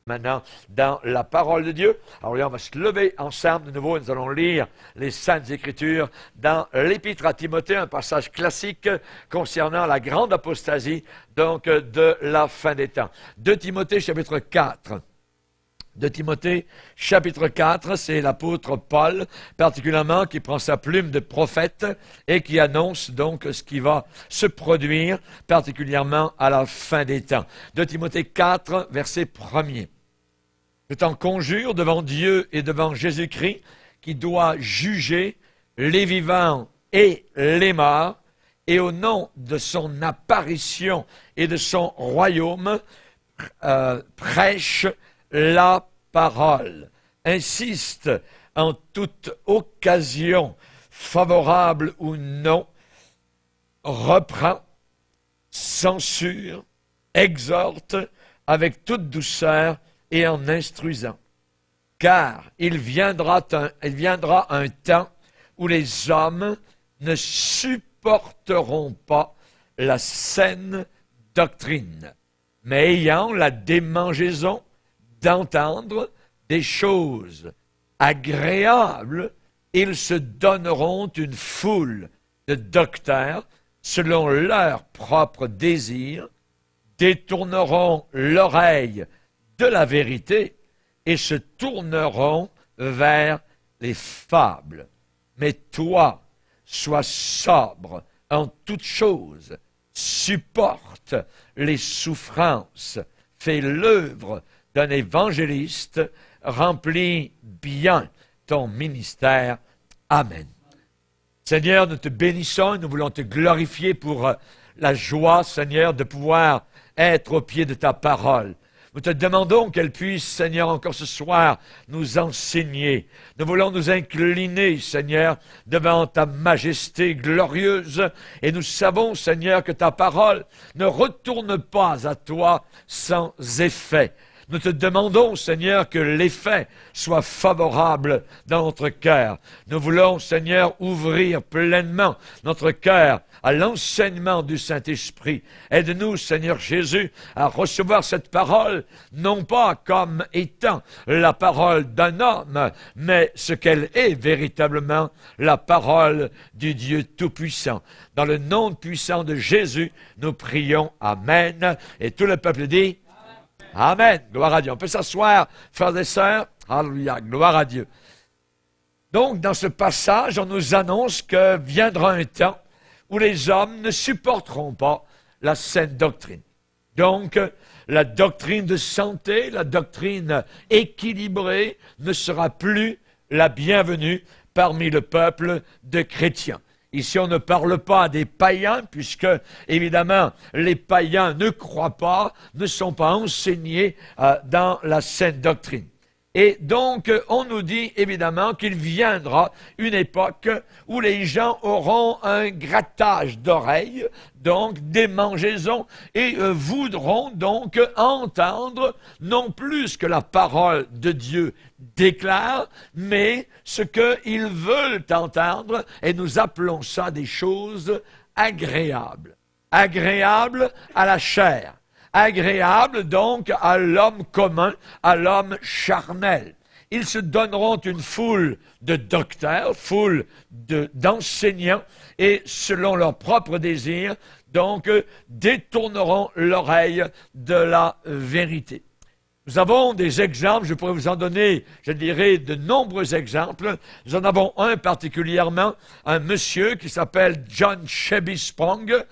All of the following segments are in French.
maintenant dans la parole de Dieu. Alors là, on va se lever ensemble de nouveau et nous allons lire les Saintes Écritures dans l'Épître à Timothée, un passage classique concernant la grande apostasie, donc de la fin des temps. 2 Timothée chapitre 4. De Timothée, chapitre 4, c'est l'apôtre Paul, particulièrement, qui prend sa plume de prophète et qui annonce donc ce qui va se produire, particulièrement à la fin des temps. De Timothée 4, verset 1er. Je t'en conjure devant Dieu et devant Jésus-Christ, qui doit juger les vivants et les morts, et au nom de son apparition et de son royaume, prêche la parole, insiste en toute occasion, favorable ou non, reprend, censure, exhorte avec toute douceur et en instruisant. Car il viendra un temps où les hommes ne supporteront pas la saine doctrine, mais ayant la démangeaison d'entendre des choses agréables, ils se donneront une foule de docteurs selon leur propre désir, détourneront l'oreille de la vérité et se tourneront vers les fables. Mais toi, sois sobre en toutes choses, supporte les souffrances, fais l'œuvre d'un évangéliste, remplis bien ton ministère. Amen. Seigneur, nous te bénissons et nous voulons te glorifier pour la joie, Seigneur, de pouvoir être au pied de ta parole. Nous te demandons qu'elle puisse, Seigneur, encore ce soir, nous enseigner. Nous voulons nous incliner, Seigneur, devant ta majesté glorieuse. Et nous savons, Seigneur, que ta parole ne retourne pas à toi sans effet. Nous te demandons, Seigneur, que l'effet soit favorable dans notre cœur. Nous voulons, Seigneur, ouvrir pleinement notre cœur à l'enseignement du Saint-Esprit. Aide-nous, Seigneur Jésus, à recevoir cette parole, non pas comme étant la parole d'un homme, mais ce qu'elle est véritablement, la parole du Dieu Tout-Puissant. Dans le nom puissant de Jésus, nous prions. Amen. Et tout le peuple dit Amen. Gloire à Dieu. On peut s'asseoir, frères et sœurs. Alléluia. Gloire à Dieu. Donc, dans ce passage, on nous annonce que viendra un temps où les hommes ne supporteront pas la saine doctrine. Donc, la doctrine de santé, la doctrine équilibrée ne sera plus la bienvenue parmi le peuple de chrétiens. Ici, on ne parle pas des païens, puisque, évidemment, les païens ne croient pas, ne sont pas enseignés dans la saine doctrine. Et donc, on nous dit, évidemment, qu'il viendra une époque où les gens auront un grattage d'oreilles, donc des mangeaisons, et voudront donc entendre non plus ce que la parole de Dieu déclare, mais ce qu'ils veulent entendre, et nous appelons ça des choses agréables. Agréables à la chair. Agréables donc à l'homme commun, à l'homme charnel. Ils se donneront une foule de docteurs, foule d'enseignants, et selon leur propre désir, donc détourneront l'oreille de la vérité. Nous avons des exemples, je pourrais vous en donner, je dirais, de nombreux exemples. Nous en avons un particulièrement, un monsieur qui s'appelle John Chevy Sprong,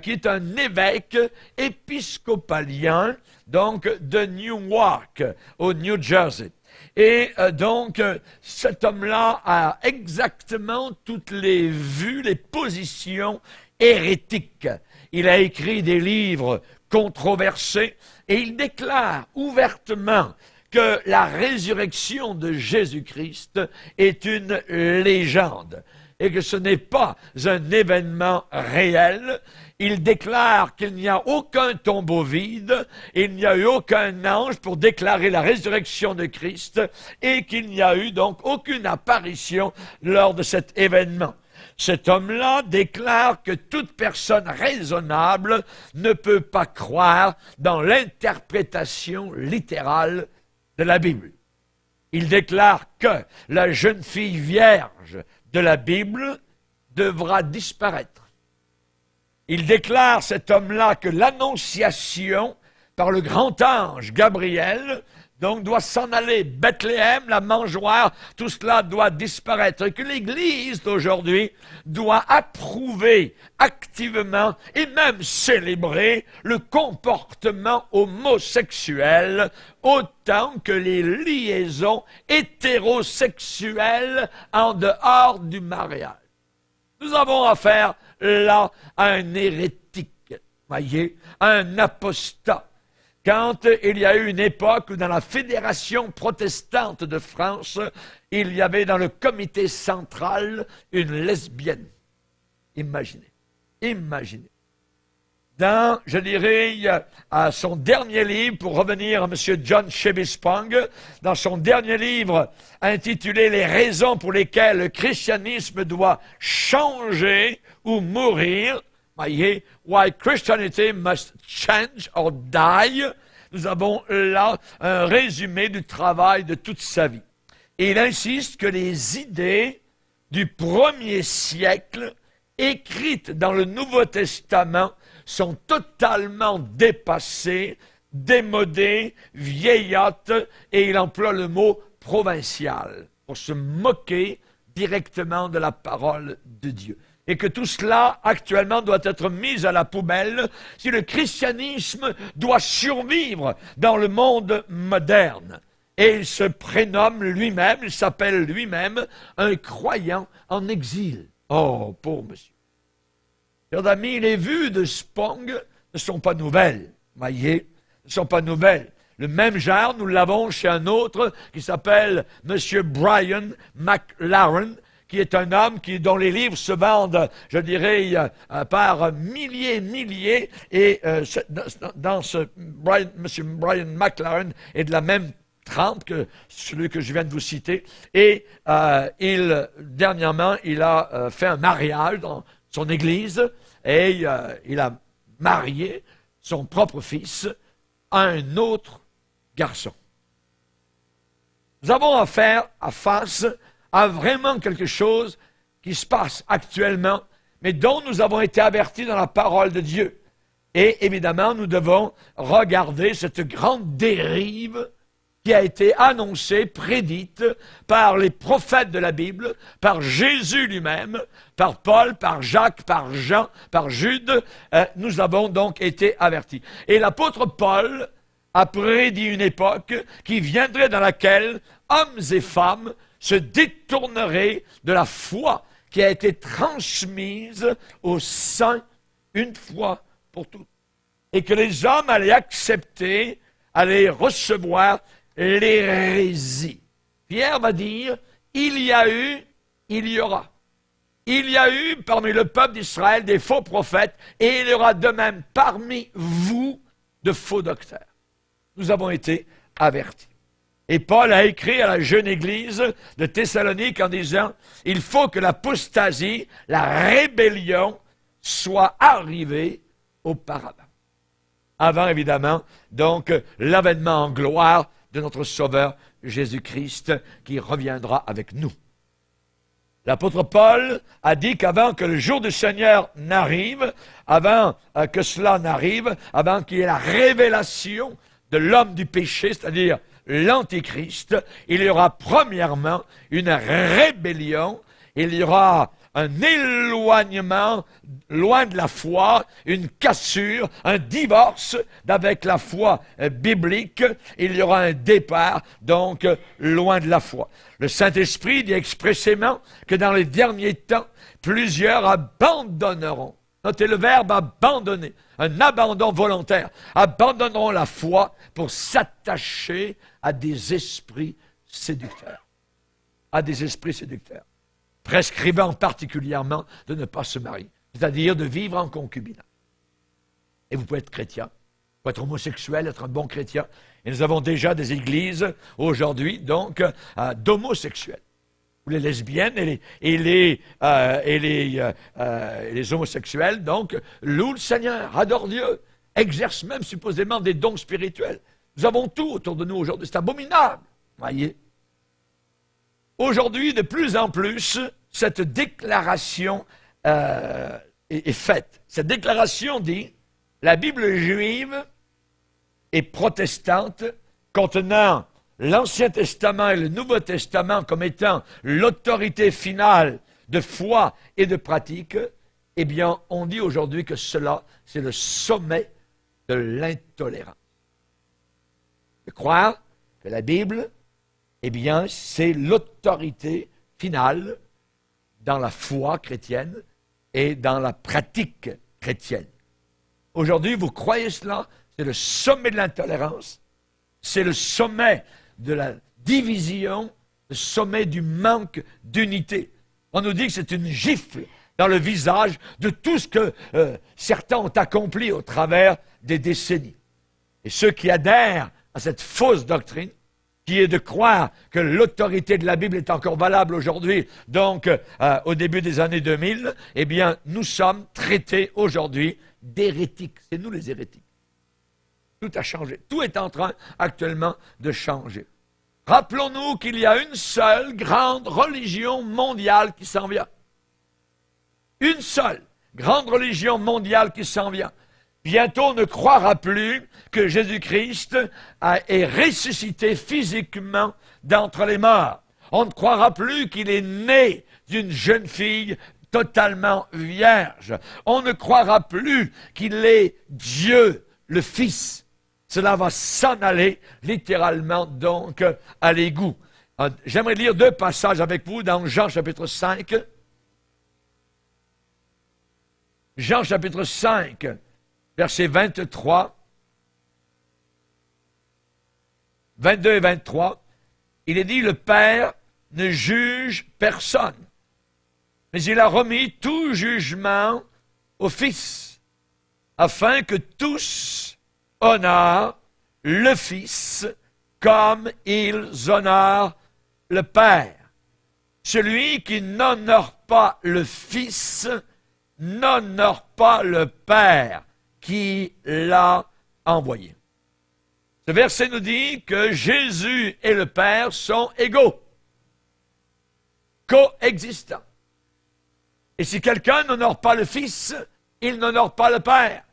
qui est un évêque épiscopalien, donc de Newark, au New Jersey. Et donc, cet homme-là a exactement toutes les vues, les positions hérétiques. Il a écrit des livres controversés et il déclare ouvertement que la résurrection de Jésus-Christ est une légende et que ce n'est pas un événement réel. Il déclare qu'il n'y a aucun tombeau vide, il n'y a eu aucun ange pour déclarer la résurrection de Christ et qu'il n'y a eu donc aucune apparition lors de cet événement. Cet homme-là déclare que toute personne raisonnable ne peut pas croire dans l'interprétation littérale de la Bible. Il déclare que la jeune fille vierge de la Bible devra disparaître. Il déclare, cet homme-là, que l'annonciation par le grand ange Gabriel donc doit s'en aller. Bethléem, la mangeoire, tout cela doit disparaître. Et que l'Église d'aujourd'hui doit approuver activement et même célébrer le comportement homosexuel autant que les liaisons hétérosexuelles en dehors du mariage. Nous avons affaire là à un hérétique, voyez, à un apostat. Quand il y a eu une époque où dans la Fédération protestante de France, il y avait dans le comité central une lesbienne. Imaginez. Dans, je dirais, à son dernier livre, pour revenir à M. John Shebespong, dans son dernier livre intitulé « Les raisons pour lesquelles le christianisme doit changer ou mourir », voyez, Why Christianity Must Change or Die. Nous avons là un résumé du travail de toute sa vie. Et il insiste que les idées du premier siècle, écrites dans le Nouveau Testament, sont totalement dépassées, démodées, vieillottes, et il emploie le mot provincial pour se moquer directement de la parole de Dieu. Et que tout cela, actuellement, doit être mis à la poubelle si le christianisme doit survivre dans le monde moderne. Et il se prénomme lui-même, il s'appelle lui-même un croyant en exil. Oh, pauvre monsieur. Chers amis, les vues de Spong ne sont pas nouvelles, voyez, ne sont pas nouvelles. Le même genre, nous l'avons chez un autre qui s'appelle M. Brian McLaren, qui est un homme dont les livres se vendent, je dirais, par milliers, et M. Brian McLaren est de la même trempe que celui que je viens de vous citer, et dernièrement, il a fait un mariage dans son église, et il a marié son propre fils à un autre garçon. Nous avons affaire à face à vraiment quelque chose qui se passe actuellement, mais dont nous avons été avertis dans la parole de Dieu. Et évidemment, nous devons regarder cette grande dérive qui a été annoncée, prédite par les prophètes de la Bible, par Jésus lui-même, par Paul, par Jacques, par Jean, par Jude. Nous avons donc été avertis. Et l'apôtre Paul a prédit une époque qui viendrait dans laquelle hommes et femmes se détourneraient de la foi qui a été transmise aux saints une fois pour toutes. Et que les hommes allaient accepter, allaient recevoir l'hérésie. Pierre va dire, il y a eu, il y aura. Il y a eu parmi le peuple d'Israël des faux prophètes, et il y aura de même parmi vous de faux docteurs. Nous avons été avertis. Et Paul a écrit à la jeune église de Thessalonique en disant, il faut que l'apostasie, la rébellion, soit arrivée auparavant. Avant, évidemment, donc, l'avènement en gloire de notre Sauveur Jésus-Christ qui reviendra avec nous. L'apôtre Paul a dit qu'avant que le jour du Seigneur n'arrive, avant que cela n'arrive, avant qu'il y ait la révélation de l'homme du péché, c'est-à-dire l'Antéchrist, il y aura premièrement une rébellion, il y aura un éloignement loin de la foi, une cassure, un divorce avec la foi biblique. Il y aura un départ, donc, loin de la foi. Le Saint-Esprit dit expressément que dans les derniers temps, plusieurs abandonneront. Notez le verbe abandonner, un abandon volontaire. Abandonneront la foi pour s'attacher à des esprits séducteurs. À des esprits séducteurs. Prescrivant particulièrement de ne pas se marier, c'est-à-dire de vivre en concubinage. Et vous pouvez être chrétien, vous pouvez être homosexuel, être un bon chrétien. Et nous avons déjà des églises aujourd'hui, donc, d'homosexuels, où les lesbiennes et les homosexuels, donc, louent le Seigneur, adorent Dieu, exercent même supposément des dons spirituels. Nous avons tout autour de nous aujourd'hui. C'est abominable. Voyez. Aujourd'hui, de plus en plus, cette déclaration est faite. Cette déclaration dit, la Bible juive et protestante, contenant l'Ancien Testament et le Nouveau Testament comme étant l'autorité finale de foi et de pratique, eh bien, on dit aujourd'hui que cela, c'est le sommet de l'intolérance. De croire que la Bible, eh bien, c'est l'autorité finale dans la foi chrétienne et dans la pratique chrétienne. Aujourd'hui, vous croyez cela? C'est le sommet de l'intolérance, c'est le sommet de la division, le sommet du manque d'unité. On nous dit que c'est une gifle dans le visage de tout ce que certains ont accompli au travers des décennies. Et ceux qui adhèrent à cette fausse doctrine, qui est de croire que l'autorité de la Bible est encore valable aujourd'hui, donc au début des années 2000, eh bien, nous sommes traités aujourd'hui d'hérétiques. C'est nous les hérétiques. Tout a changé. Tout est en train actuellement de changer. Rappelons-nous qu'il y a une seule grande religion mondiale qui s'en vient. Une seule grande religion mondiale qui s'en vient. Bientôt, on ne croira plus que Jésus-Christ est ressuscité physiquement d'entre les morts. On ne croira plus qu'il est né d'une jeune fille totalement vierge. On ne croira plus qu'il est Dieu, le Fils. Cela va s'en aller littéralement donc à l'égout. J'aimerais lire 2 passages avec vous dans Jean chapitre 5. Jean chapitre 5, versets 23, 22 et 23. Il est dit, le Père ne juge personne, mais il a remis tout jugement au Fils, afin que tous honorent le Fils comme ils honorent le Père. Celui qui n'honore pas le Fils n'honore pas le Père qui l'a envoyé. Ce verset nous dit que Jésus et le Père sont égaux, coexistants. Et si quelqu'un n'honore pas le Fils, il n'honore pas le Père.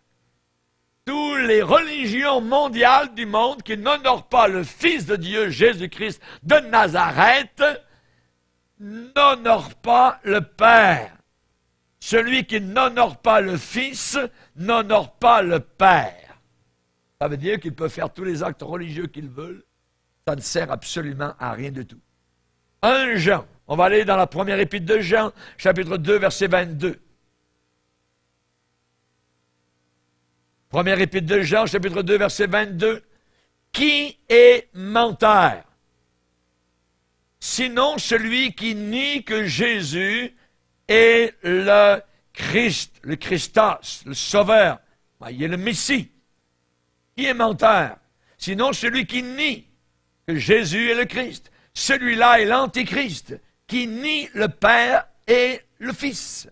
Toutes les religions mondiales du monde qui n'honorent pas le Fils de Dieu, Jésus-Christ de Nazareth, n'honorent pas le Père. Celui qui n'honore pas le Fils n'honore pas le Père. Ça veut dire qu'il peut faire tous les actes religieux qu'il veut. Ça ne sert absolument à rien du tout. 1 Jean, on va aller dans la première épître de Jean, chapitre 2, verset 22. Première épître de Jean, chapitre 2, verset 22. Qui est menteur? Sinon celui qui nie que Jésus est le Christ, le Christos, le Sauveur. Il est le Messie. Qui est menteur? Sinon celui qui nie que Jésus est le Christ. Celui-là est l'Antichrist, qui nie le Père et le Fils.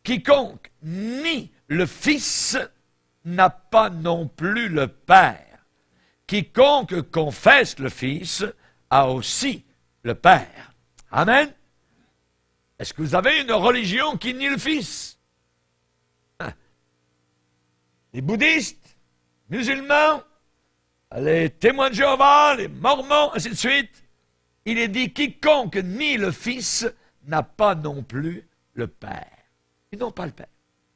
Quiconque nie le Fils n'a pas non plus le Père. Quiconque confesse le Fils a aussi le Père. Amen. Est-ce que vous avez une religion qui nie le Fils? Les bouddhistes, musulmans, les témoins de Jéhovah, les mormons, ainsi de suite. Il est dit, quiconque nie le Fils n'a pas non plus le Père. Ils n'ont pas le Père.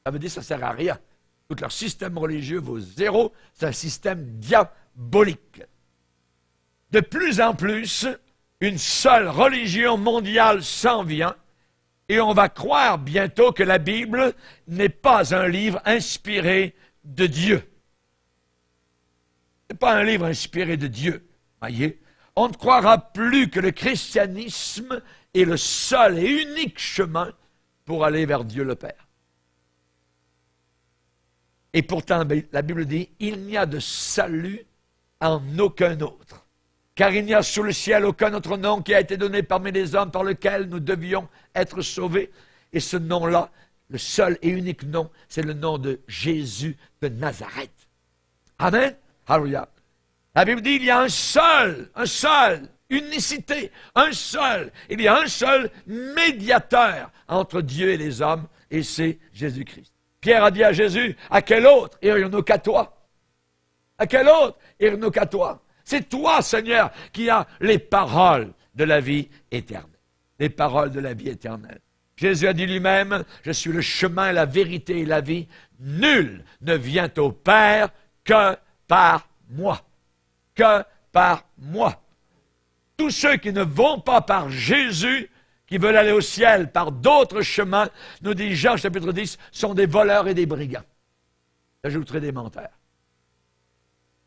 Ça veut dire que ça ne sert à rien. Tout leur système religieux vaut zéro. C'est un système diabolique. De plus en plus, une seule religion mondiale s'en vient et on va croire bientôt que la Bible n'est pas un livre inspiré de Dieu. Ce n'est pas un livre inspiré de Dieu. Voyez? On ne croira plus que le christianisme est le seul et unique chemin pour aller vers Dieu le Père. Et pourtant, la Bible dit, il n'y a de salut en aucun autre. Car il n'y a sous le ciel aucun autre nom qui a été donné parmi les hommes par lequel nous devions être sauvés. Et ce nom-là, le seul et unique nom, c'est le nom de Jésus de Nazareth. Amen. Alléluia. La Bible dit, il y a un seul, unicité, un seul. Il y a un seul médiateur entre Dieu et les hommes, et c'est Jésus-Christ. Pierre a dit à Jésus, à quel autre irions-nous qu'à toi? À quel autre irions-nous qu'à toi? C'est toi, Seigneur, qui as les paroles de la vie éternelle. Les paroles de la vie éternelle. Jésus a dit lui-même, je suis le chemin, la vérité et la vie. Nul ne vient au Père que par moi. Que par moi. Tous ceux qui ne vont pas par Jésus, qui veulent aller au ciel par d'autres chemins, nous dit Jean chapitre 10, sont des voleurs et des brigands. J'ajouterai des menteurs.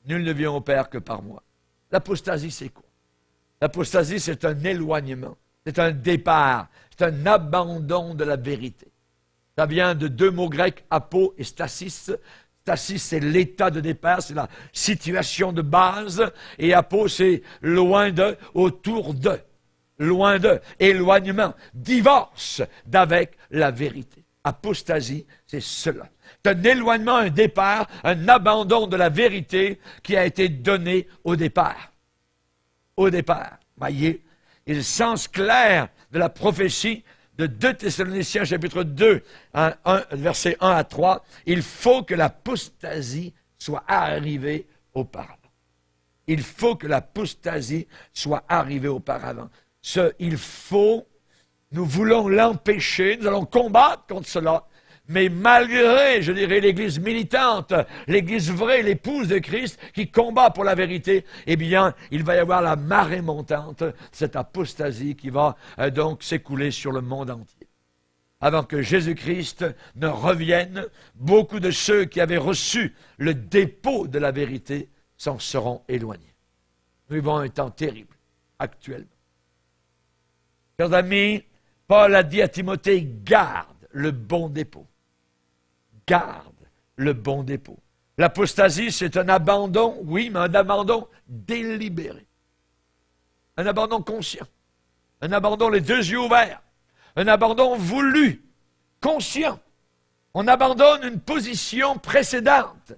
Nul ne vient au Père que par moi. L'apostasie, c'est quoi? L'apostasie, c'est un éloignement, c'est un départ, c'est un abandon de la vérité. Ça vient de deux mots grecs, apo et stasis. Stasis, c'est l'état de départ, c'est la situation de base. Et apo, c'est loin de, autour de. Loin de, éloignement, divorce d'avec la vérité. Apostasie, c'est cela. C'est un éloignement, un départ, un abandon de la vérité qui a été donné au départ. Au départ. Voyez, et le sens clair de la prophétie de 2 Thessaloniciens, chapitre 2, versets 1 à 3, il faut que l'apostasie soit arrivée auparavant. Il faut que l'apostasie soit arrivée auparavant. Il faut, nous voulons l'empêcher, nous allons combattre contre cela, mais malgré, je dirais, l'Église militante, l'Église vraie, l'épouse de Christ, qui combat pour la vérité, eh bien, il va y avoir la marée montante, cette apostasie qui va donc s'écouler sur le monde entier. Avant que Jésus-Christ ne revienne, beaucoup de ceux qui avaient reçu le dépôt de la vérité s'en seront éloignés. Nous vivons un temps terrible, actuellement. Chers amis, Paul a dit à Timothée, garde le bon dépôt. Garde le bon dépôt. L'apostasie, c'est un abandon, oui, mais un abandon délibéré. Un abandon conscient. Un abandon les deux yeux ouverts. Un abandon voulu, conscient. On abandonne une position précédente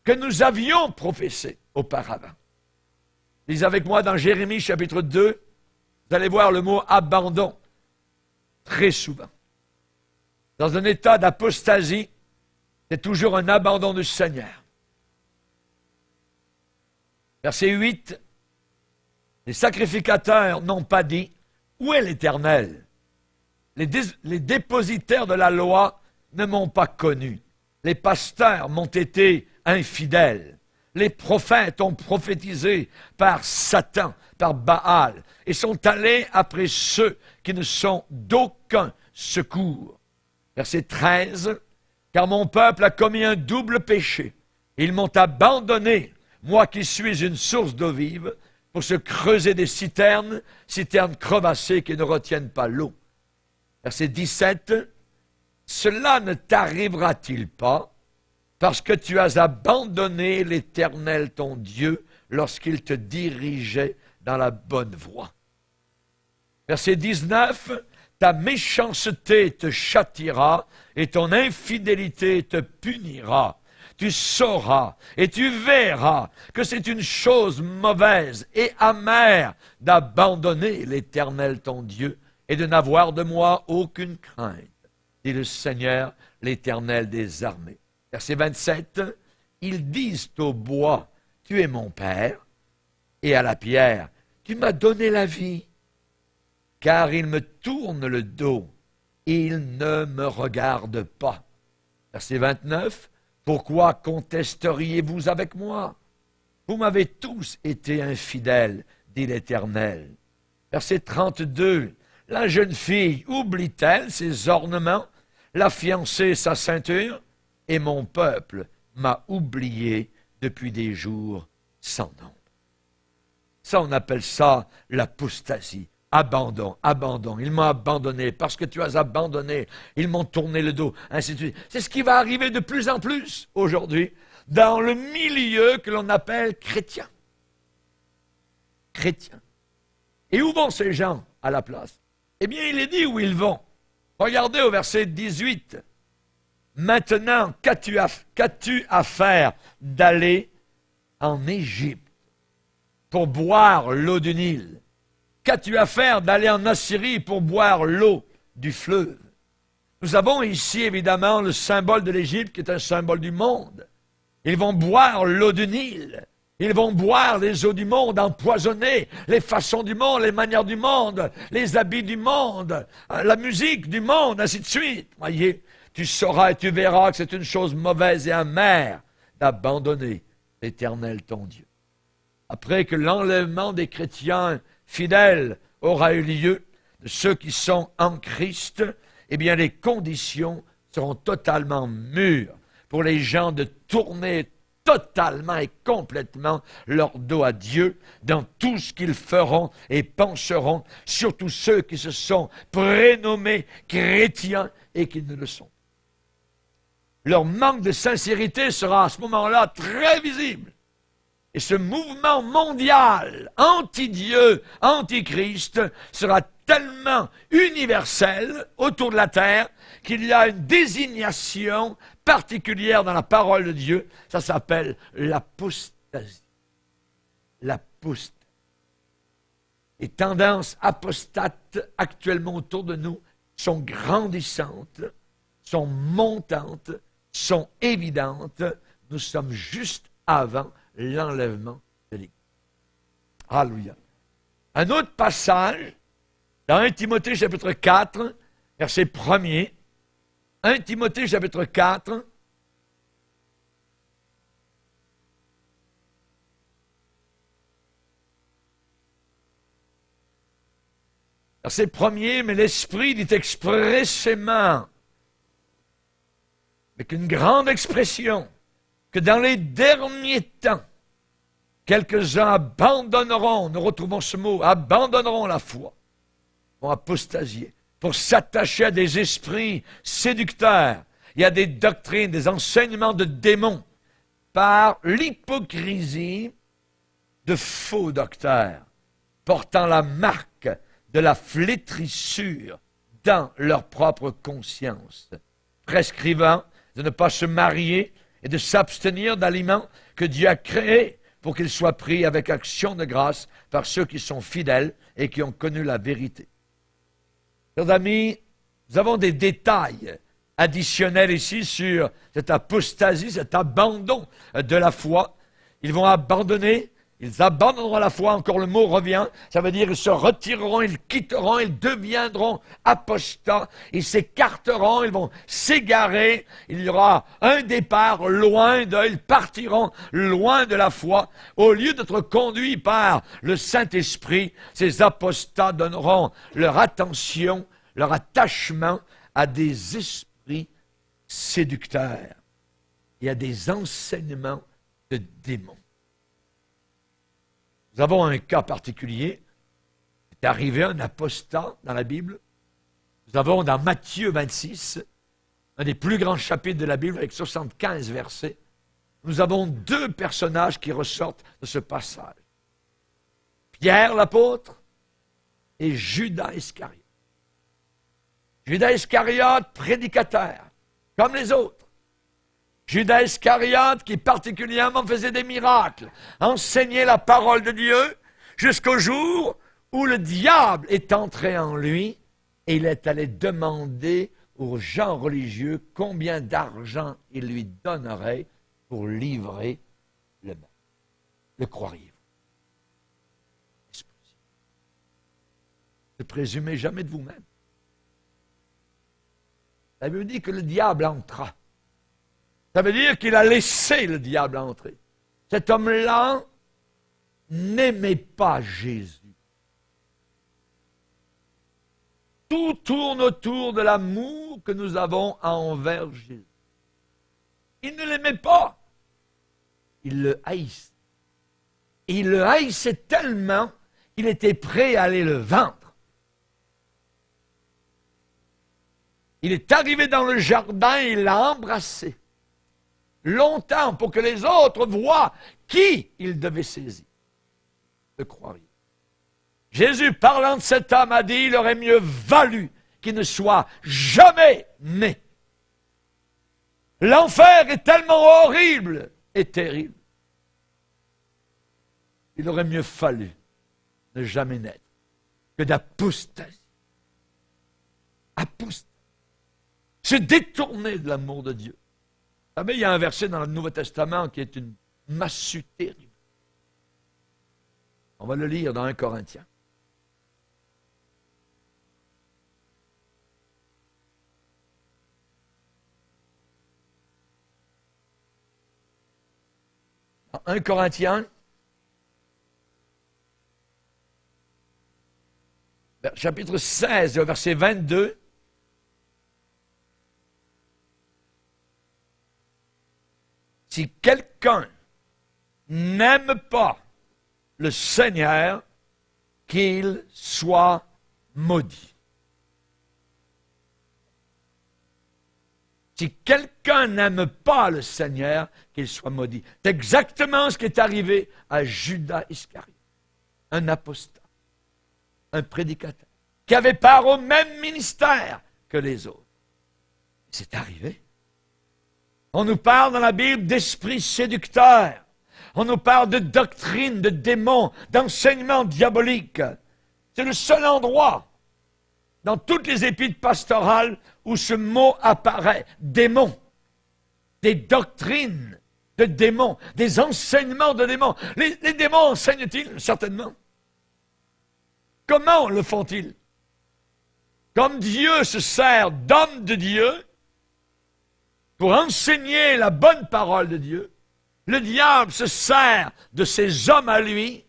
que nous avions professée auparavant. Lisez avec moi dans Jérémie chapitre 2, vous allez voir le mot abandon très souvent. Dans un état d'apostasie, c'est toujours un abandon du Seigneur. Verset 8, les sacrificateurs n'ont pas dit, où est l'Éternel? Les dépositaires de la loi ne m'ont pas connu. Les pasteurs m'ont été infidèles. Les prophètes ont prophétisé par Satan, par Baal, et sont allés après ceux qui ne sont d'aucun secours. Verset 13, car mon peuple a commis un double péché. Ils m'ont abandonné, moi qui suis une source d'eau vive, pour se creuser des citernes, citernes crevassées qui ne retiennent pas l'eau. Verset 17, cela ne t'arrivera-t-il pas, parce que tu as abandonné l'Éternel ton Dieu lorsqu'il te dirigeait dans la bonne voie. Verset 19, ta méchanceté te châtiera et ton infidélité te punira. Tu sauras et tu verras que c'est une chose mauvaise et amère d'abandonner l'Éternel ton Dieu et de n'avoir de moi aucune crainte, dit le Seigneur, l'Éternel des armées. Verset 27, ils disent au bois, tu es mon père, et à la pierre, tu m'as donné la vie, car ils me tournent le dos, ils ne me regardent pas. Verset 29, pourquoi contesteriez-vous avec moi? Vous m'avez tous été infidèles, dit l'Éternel. Verset 32, la jeune fille oublie-t-elle ses ornements, la fiancée sa ceinture, et mon peuple m'a oublié depuis des jours sans nombre. Ça, on appelle ça l'apostasie. Abandon, abandon. Ils m'ont abandonné parce que tu as abandonné. Ils m'ont tourné le dos, ainsi de suite. C'est ce qui va arriver de plus en plus aujourd'hui dans le milieu que l'on appelle chrétien. Chrétien. Et où vont ces gens à la place? Eh bien, il est dit où ils vont. Regardez au verset 18. Maintenant, qu'as-tu à faire d'aller en Égypte pour boire l'eau du Nil? Qu'as-tu à faire d'aller en Assyrie pour boire l'eau du fleuve? Nous avons ici évidemment le symbole de l'Égypte qui est un symbole du monde. Ils vont boire l'eau du Nil. Ils vont boire les eaux du monde, empoisonner les façons du monde, les manières du monde, les habits du monde, la musique du monde, ainsi de suite. Voyez, tu sauras et tu verras que c'est une chose mauvaise et amère d'abandonner l'Éternel ton Dieu. Après que l'enlèvement des chrétiens fidèles aura eu lieu, de ceux qui sont en Christ, eh bien les conditions seront totalement mûres pour les gens de tourner totalement et complètement leur dos à Dieu dans tout ce qu'ils feront et penseront, surtout ceux qui se sont prénommés chrétiens et qui ne le sont. Leur manque de sincérité sera à ce moment-là très visible. Et ce mouvement mondial anti-Dieu, anti-Christ sera tellement universel autour de la terre qu'il y a une désignation particulière dans la parole de Dieu. Ça s'appelle l'apostasie. L'apostasie. Les tendances apostates actuellement autour de nous sont grandissantes, sont montantes, sont évidentes. Nous sommes juste avant l'enlèvement de l'Église. Alléluia. Un autre passage, dans 1 Timothée chapitre 4, verset 1er, 1 Timothée chapitre 4, verset 1er, mais l'Esprit dit expressément, avec une grande expression, que dans les derniers temps, quelques-uns abandonneront, nous retrouvons ce mot, abandonneront la foi, vont apostasier, pour s'attacher à des esprits séducteurs et à des doctrines, des enseignements de démons, par l'hypocrisie de faux docteurs, portant la marque de la flétrissure dans leur propre conscience, prescrivant de ne pas se marier et de s'abstenir d'aliments que Dieu a créés pour qu'ils soient pris avec action de grâce par ceux qui sont fidèles et qui ont connu la vérité. Chers amis, nous avons des détails additionnels ici sur cette apostasie, cet abandon de la foi. Ils vont abandonner, ils abandonneront la foi, encore le mot revient, ça veut dire ils se retireront, ils quitteront, ils deviendront apostats, ils s'écarteront, ils vont s'égarer, il y aura un départ loin d'eux, ils partiront loin de la foi. Au lieu d'être conduits par le Saint-Esprit, ces apostats donneront leur attention, leur attachement à des esprits séducteurs et à des enseignements de démons. Nous avons un cas particulier. C'est arrivé un apostat dans la Bible. Nous avons dans Matthieu 26, un des plus grands chapitres de la Bible avec 75 versets. Nous avons deux personnages qui ressortent de ce passage. Pierre l'apôtre et Judas Iscariote. Judas Iscariote, prédicateur, comme les autres. Judas Iscariote, qui particulièrement faisait des miracles, enseignait la parole de Dieu jusqu'au jour où le diable est entré en lui et il est allé demander aux gens religieux combien d'argent il lui donnerait pour livrer le mal. Le croiriez-vous? Est-ce possible? Ne présumez jamais de vous-même. Ça veut dire que le diable entra. Ça veut dire qu'il a laissé le diable entrer. Cet homme-là n'aimait pas Jésus. Tout tourne autour de l'amour que nous avons envers Jésus. Il ne l'aimait pas. Il le haïssait. Et il le haïssait tellement qu'il était prêt à aller le vendre. Il est arrivé dans le jardin et il l'a embrassé. Longtemps pour que les autres voient qui il devait saisir. Le croiriez. Jésus, parlant de cet homme, a dit, il aurait mieux valu qu'il ne soit jamais né. L'enfer est tellement horrible et terrible. il aurait mieux fallu ne jamais naître que d'apostasie. Apostasie. Se détourner de l'amour de Dieu. Vous savez, il y a un verset dans le Nouveau Testament qui est une massue terrible. On va le lire dans 1 Corinthiens. Dans 1 Corinthiens, chapitre 16, verset 22. Si quelqu'un n'aime pas le Seigneur, qu'il soit maudit. Si quelqu'un n'aime pas le Seigneur, qu'il soit maudit. C'est exactement ce qui est arrivé à Judas Iscariote, un apostat, un prédicateur, qui avait part au même ministère que les autres. C'est arrivé. On nous parle dans la Bible d'esprit séducteur. On nous parle de doctrine, de démons, d'enseignement diabolique. C'est le seul endroit dans toutes les épîtres pastorales où ce mot apparaît. Démons. Des doctrines de démons, des enseignements de démons. Les démons enseignent-ils? Certainement. Comment le font-ils? Comme Dieu se sert d'hommes de Dieu pour enseigner la bonne parole de Dieu, le diable se sert de ces hommes à lui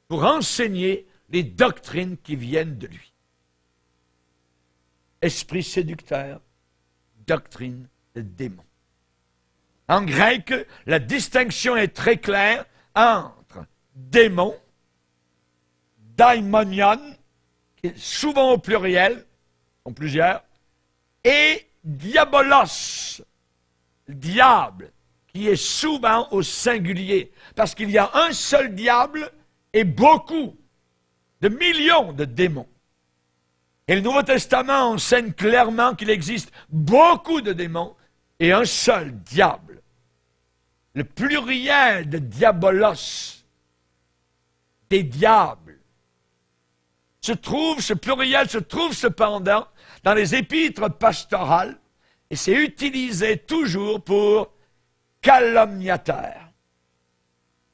pour enseigner les doctrines qui viennent de lui. Esprit séducteur, doctrine de démon. En grec, la distinction est très claire entre démon, daimonion, qui est souvent au pluriel, en plusieurs, et diabolos, diable, qui est souvent au singulier, parce qu'il y a un seul diable et beaucoup de millions de démons. Et le Nouveau Testament enseigne clairement qu'il existe beaucoup de démons et un seul diable. Le pluriel de diabolos, des diables, ce pluriel se trouve cependant dans les épîtres pastorales et c'est utilisé toujours pour calomniateurs.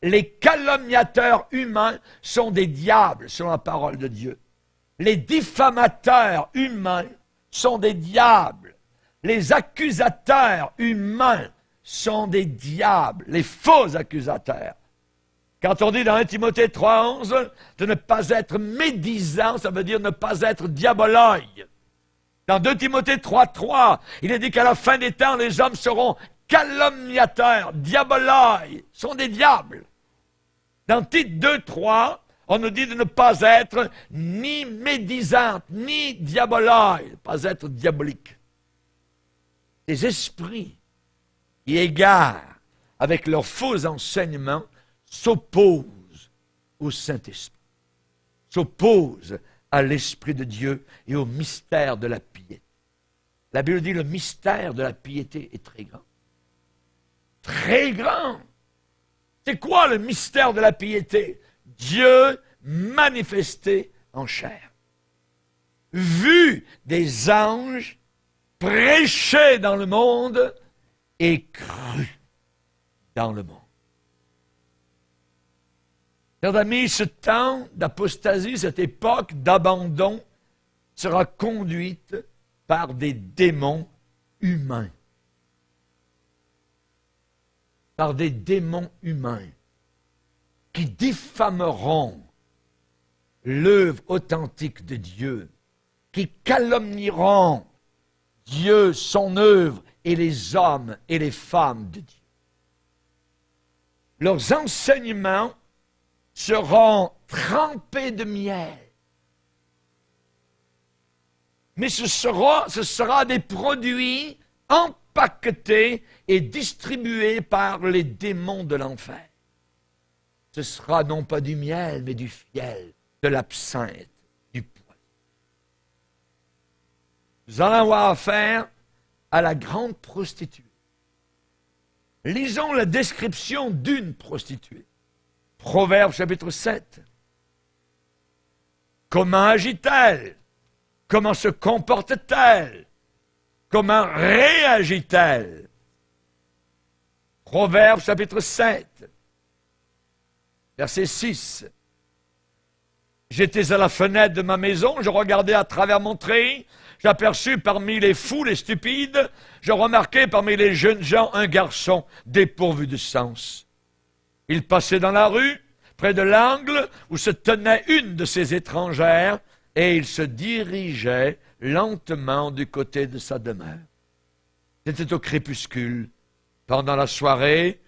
Les calomniateurs humains sont des diables, selon la parole de Dieu. Les diffamateurs humains sont des diables. Les accusateurs humains sont des diables, les faux accusateurs. Quand on dit dans 1 Timothée 3,11 de ne pas être médisant, ça veut dire ne pas être diaboloïde. Dans 2 Timothée 3,3, il est dit qu'à la fin des temps, les hommes seront calomniateurs, diaboloïdes, sont des diables. Dans Tite 2,3, on nous dit de ne pas être ni médisante, ni diaboloïde, pas être diabolique. Ces esprits qui égarent avec leurs faux enseignements s'opposent au Saint-Esprit, s'opposent à l'Esprit de Dieu et au mystère de la piété. La Bible dit le mystère de la piété est très grand. Très grand. C'est quoi le mystère de la piété? Dieu manifesté en chair. Vu des anges, prêché dans le monde et cru dans le monde. Chers amis, ce temps d'apostasie, cette époque d'abandon sera conduite par des démons humains. Par des démons humains qui diffameront l'œuvre authentique de Dieu, qui calomnieront Dieu, son œuvre et les hommes et les femmes de Dieu. Leurs enseignements seront trempés de miel. Mais ce sera des produits empaquetés et distribués par les démons de l'enfer. Ce sera non pas du miel, mais du fiel, de l'absinthe, du poison. Nous allons avoir affaire à la grande prostituée. Lisons la description d'une prostituée. Proverbe chapitre 7. Comment agit-elle? Comment se comporte-t-elle? Comment réagit-elle? Proverbe chapitre 7, verset 6. J'étais à la fenêtre de ma maison, je regardais à travers mon treillis, j'aperçus parmi les fous, les stupides, je remarquai parmi les jeunes gens un garçon dépourvu de sens. Il passait dans la rue, près de l'angle où se tenait une de ces étrangères, et il se dirigeait lentement du côté de sa demeure. C'était au crépuscule, pendant la soirée,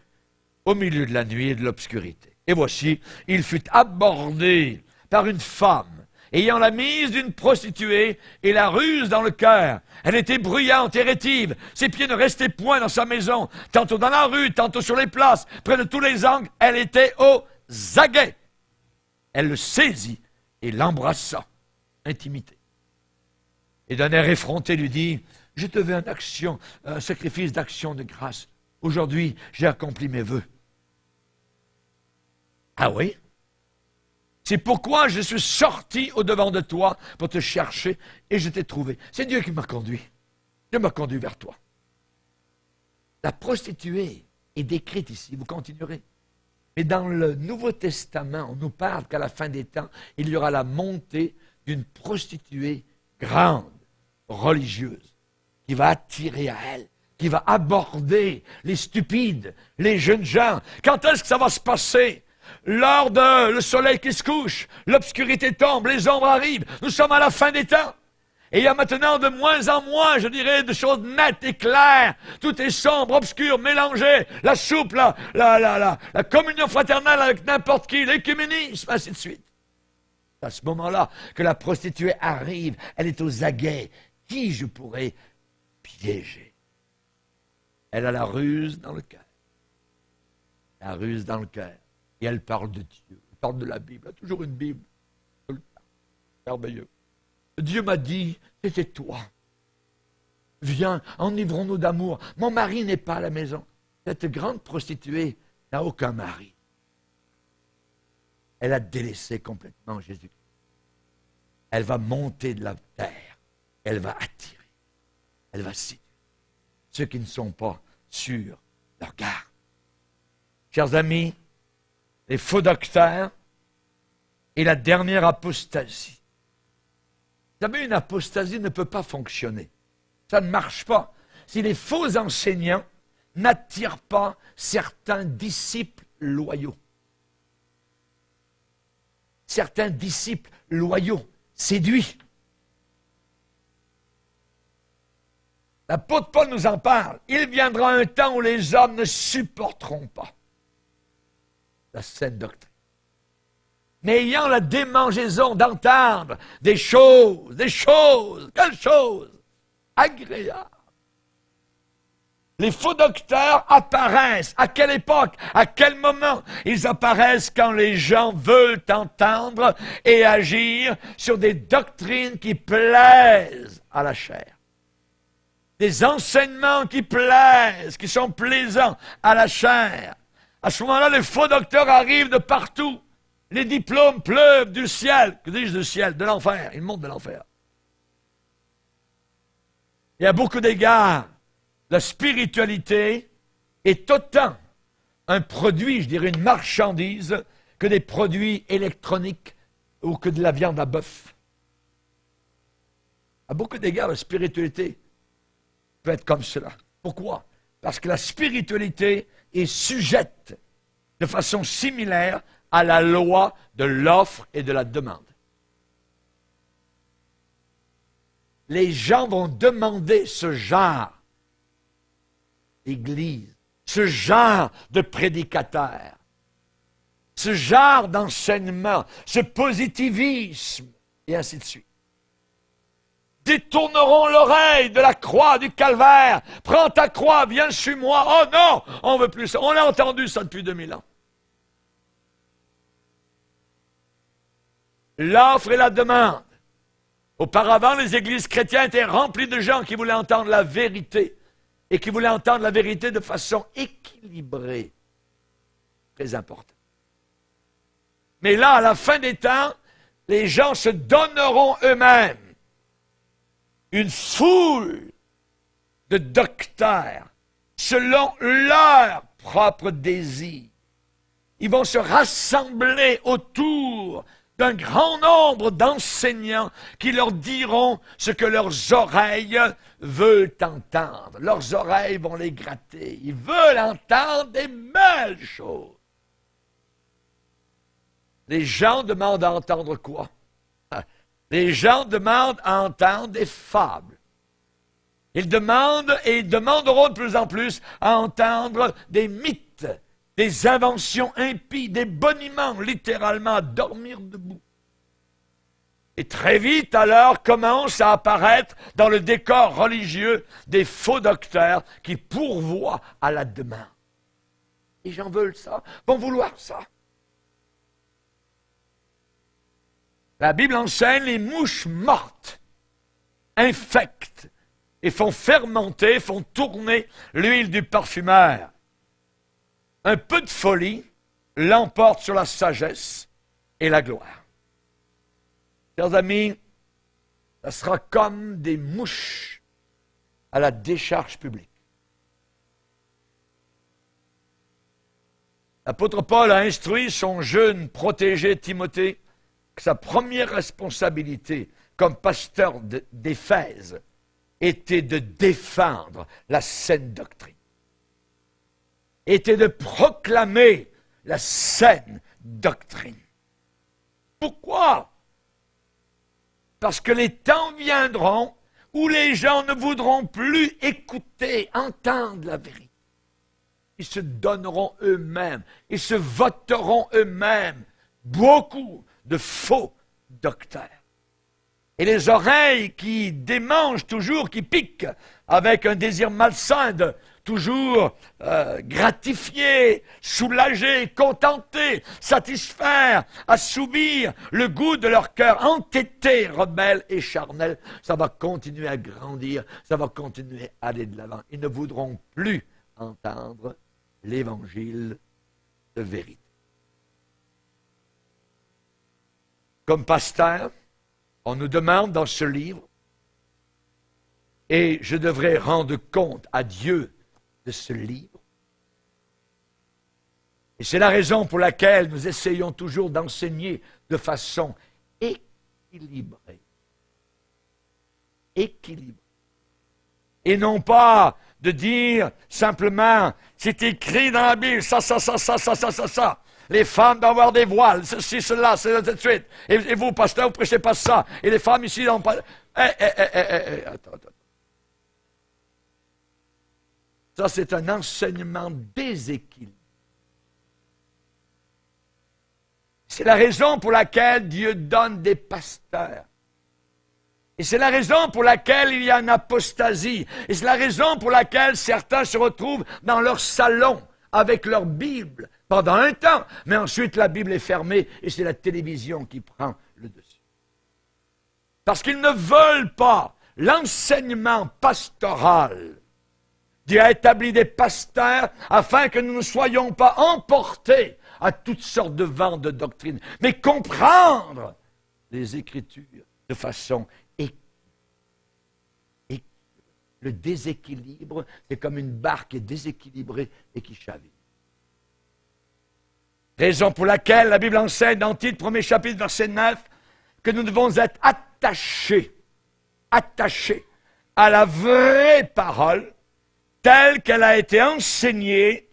au milieu de la nuit et de l'obscurité. Et voici, il fut abordé par une femme, ayant la mise d'une prostituée et la ruse dans le cœur. Elle était bruyante et rétive. Ses pieds ne restaient point dans sa maison, tantôt dans la rue, tantôt sur les places, près de tous les angles. Elle était aux aguets. Elle le saisit et l'embrassa. Intimité. Et d'un air effronté lui dit, « Je te veux un sacrifice d'action de grâce. Aujourd'hui, j'ai accompli mes vœux. » Ah oui? C'est pourquoi je suis sorti au-devant de toi pour te chercher et je t'ai trouvé. C'est Dieu qui m'a conduit. Dieu m'a conduit vers toi. La prostituée est décrite ici, vous continuerez. Mais dans le Nouveau Testament, on nous parle qu'à la fin des temps, il y aura la montée d'une prostituée grande, religieuse, qui va attirer à elle, qui va aborder les stupides, les jeunes gens. Quand est-ce que ça va se passer? Lors de le soleil qui se couche, l'obscurité tombe, les ombres arrivent. Nous sommes à la fin des temps. Et il y a maintenant de moins en moins, je dirais, de choses nettes et claires. Tout est sombre, obscur, mélangé. La soupe, la communion fraternelle avec n'importe qui, l'écuménisme, ainsi de suite. C'est à ce moment-là que la prostituée arrive. Elle est aux aguets. Qui je pourrais piéger? Elle a la ruse dans le cœur. La ruse dans le cœur. Et elle parle de Dieu. Elle parle de la Bible. Elle a toujours une Bible. Tout le temps. Merveilleux. Dieu m'a dit, c'était toi. Viens, enivrons-nous d'amour. Mon mari n'est pas à la maison. Cette grande prostituée n'a aucun mari. Elle a délaissé complètement Jésus. Elle va monter de la terre. Elle va attirer. Elle va séduire ceux qui ne sont pas sur leur garde. Chers amis, les faux docteurs et la dernière apostasie. Vous savez, une apostasie ne peut pas fonctionner. Ça ne marche pas. Si les faux enseignants n'attirent pas certains disciples loyaux. Certains disciples loyaux, séduits. L'apôtre Paul nous en parle. Il viendra un temps où les hommes ne supporteront pas la saine doctrine. Mais ayant la démangeaison d'entendre des choses, quelles choses agréables. Les faux docteurs apparaissent. À quelle époque? À quel moment? Ils apparaissent quand les gens veulent entendre et agir sur des doctrines qui plaisent à la chair. Des enseignements qui plaisent, qui sont plaisants à la chair. À ce moment-là, les faux docteurs arrivent de partout. Les diplômes pleuvent du ciel. Que dis-je du ciel? De l'enfer. Ils montent de l'enfer. Et à beaucoup d'égards, la spiritualité est autant un produit, je dirais une marchandise, que des produits électroniques ou que de la viande à bœuf. À beaucoup d'égards, la spiritualité peut être comme cela. Pourquoi? Parce que la spiritualité est sujette de façon similaire à la loi de l'offre et de la demande. Les gens vont demander ce genre d'église, ce genre de prédicateur, ce genre d'enseignement, ce positivisme, et ainsi de suite. Détourneront l'oreille de la croix du calvaire. Prends ta croix, viens sur moi. Oh non, on veut plus ça. On a entendu ça depuis 2000 ans. L'offre et la demande. Auparavant, les églises chrétiennes étaient remplies de gens qui voulaient entendre la vérité et qui voulaient entendre la vérité de façon équilibrée. Très important. Mais là, à la fin des temps, les gens se donneront eux-mêmes une foule de docteurs selon leur propre désir. Ils vont se rassembler autour d'un grand nombre d'enseignants qui leur diront ce que leurs oreilles veulent entendre. Leurs oreilles vont les gratter. Ils veulent entendre des belles choses. Les gens demandent à entendre quoi? Les gens demandent à entendre des fables. Ils demandent et ils demanderont de plus en plus à entendre des mythes, des inventions impies, des boniments, littéralement à dormir debout. Et très vite, alors, commencent à apparaître dans le décor religieux des faux docteurs qui pourvoient à la demande. Les gens veulent ça, vont vouloir ça. La Bible enseigne les mouches mortes, infectent et font fermenter, font tourner l'huile du parfumeur. Un peu de folie l'emporte sur la sagesse et la gloire. Chers amis, ça sera comme des mouches à la décharge publique. L'apôtre Paul a instruit son jeune protégé Timothée que sa première responsabilité comme pasteur d'Éphèse était de défendre la saine doctrine, était de proclamer la saine doctrine. Pourquoi? Parce que les temps viendront où les gens ne voudront plus écouter, entendre la vérité. Ils se donneront eux-mêmes, ils se voteront eux-mêmes beaucoup de faux docteurs. Et les oreilles qui démangent toujours, qui piquent, avec un désir malsain de toujours gratifier, soulager, contenter, satisfaire, assouvir le goût de leur cœur entêté, rebelle et charnel, ça va continuer à grandir, ça va continuer à aller de l'avant. Ils ne voudront plus entendre l'évangile de vérité. Comme pasteur, on nous demande dans ce livre, et je devrais rendre compte à Dieu de ce livre. Et c'est la raison pour laquelle nous essayons toujours d'enseigner de façon équilibrée. Équilibrée. Et non pas de dire simplement, c'est écrit dans la Bible, ça. Les femmes doivent avoir des voiles, ceci, cela, c'est tout de suite. Et vous, pasteur, vous ne prêchez pas ça. Et les femmes ici n'ont pas... Attends. Ça, c'est un enseignement déséquilibré. C'est la raison pour laquelle Dieu donne des pasteurs. Et c'est la raison pour laquelle il y a une apostasie. Et c'est la raison pour laquelle certains se retrouvent dans leur salon avec leur Bible pendant un temps. Mais ensuite, la Bible est fermée et c'est la télévision qui prend le dessus. Parce qu'ils ne veulent pas l'enseignement pastoral. Dieu a établi des pasteurs afin que nous ne soyons pas emportés à toutes sortes de vents de doctrine, mais comprendre les Écritures de façon équilibrée. Le déséquilibre, c'est comme une barque qui est déséquilibrée et qui chavire. Raison pour laquelle la Bible enseigne dans Tite, 1er chapitre, verset 9, que nous devons être attachés à la vraie parole, telle qu'elle a été enseignée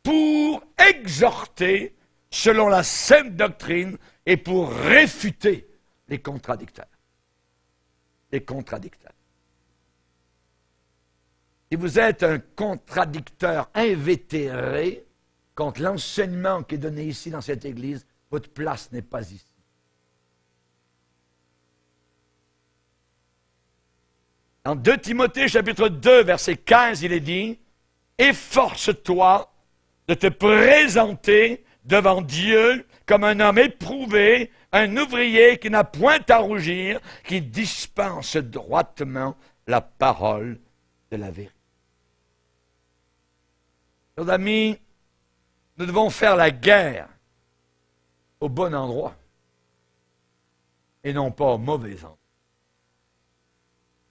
pour exhorter selon la saine doctrine et pour réfuter les contradicteurs. Les contradicteurs. Si vous êtes un contradicteur invétéré contre l'enseignement qui est donné ici dans cette église, votre place n'est pas ici. Dans 2 Timothée, chapitre 2, verset 15, il est dit, « Efforce-toi de te présenter devant Dieu comme un homme éprouvé, un ouvrier qui n'a point à rougir, qui dispense droitement la parole de la vérité. » Chers amis, nous devons faire la guerre au bon endroit et non pas au mauvais endroit.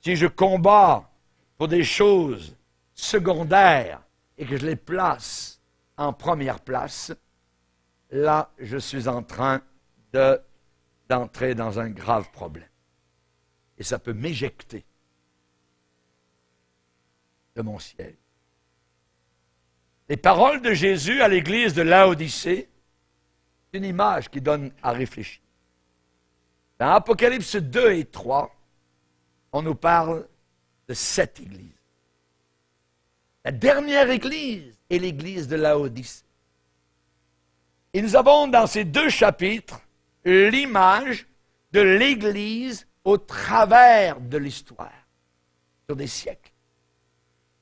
Si je combats pour des choses secondaires et que je les place en première place, là, je suis en train d'entrer dans un grave problème. Et ça peut m'éjecter de mon ciel. Les paroles de Jésus à l'église de Laodicée, c'est une image qui donne à réfléchir. Dans Apocalypse 2 et 3, on nous parle de 7 églises. La dernière église est l'église de Laodicée. Et nous avons dans ces 2 chapitres l'image de l'église au travers de l'histoire, sur des siècles.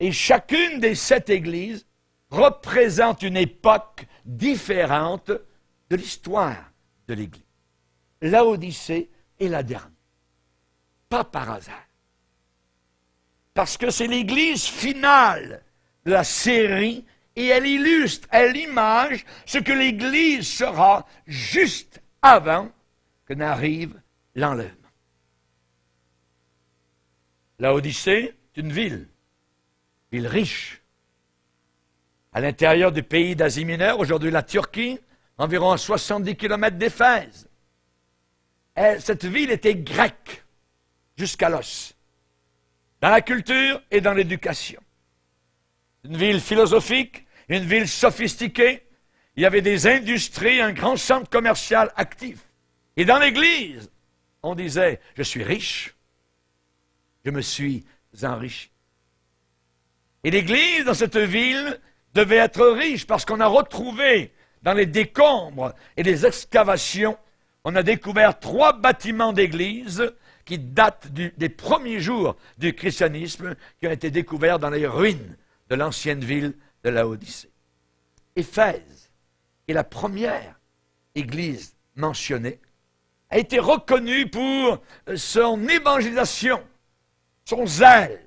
Et chacune des 7 églises représente une époque différente de l'histoire de l'Église. Laodicée est la dernière. Pas par hasard. Parce que c'est l'Église finale de la série et elle illustre, elle image ce que l'Église sera juste avant que n'arrive l'enlèvement. Laodicée est une ville riche. À l'intérieur du pays d'Asie mineure, aujourd'hui la Turquie, environ à 70 km d'Éphèse. Cette ville était grecque jusqu'à l'os, dans la culture et dans l'éducation. Une ville philosophique, une ville sophistiquée. Il y avait des industries, un grand centre commercial actif. Et dans l'Église, on disait, je suis riche, je me suis enrichi. Et l'Église, dans cette ville, devait être riche parce qu'on a retrouvé dans les décombres et les excavations, on a découvert 3 bâtiments d'église qui datent des premiers jours du christianisme, qui ont été découverts dans les ruines de l'ancienne ville de Laodicée. Éphèse est la première église mentionnée, a été reconnue pour son évangélisation, son zèle.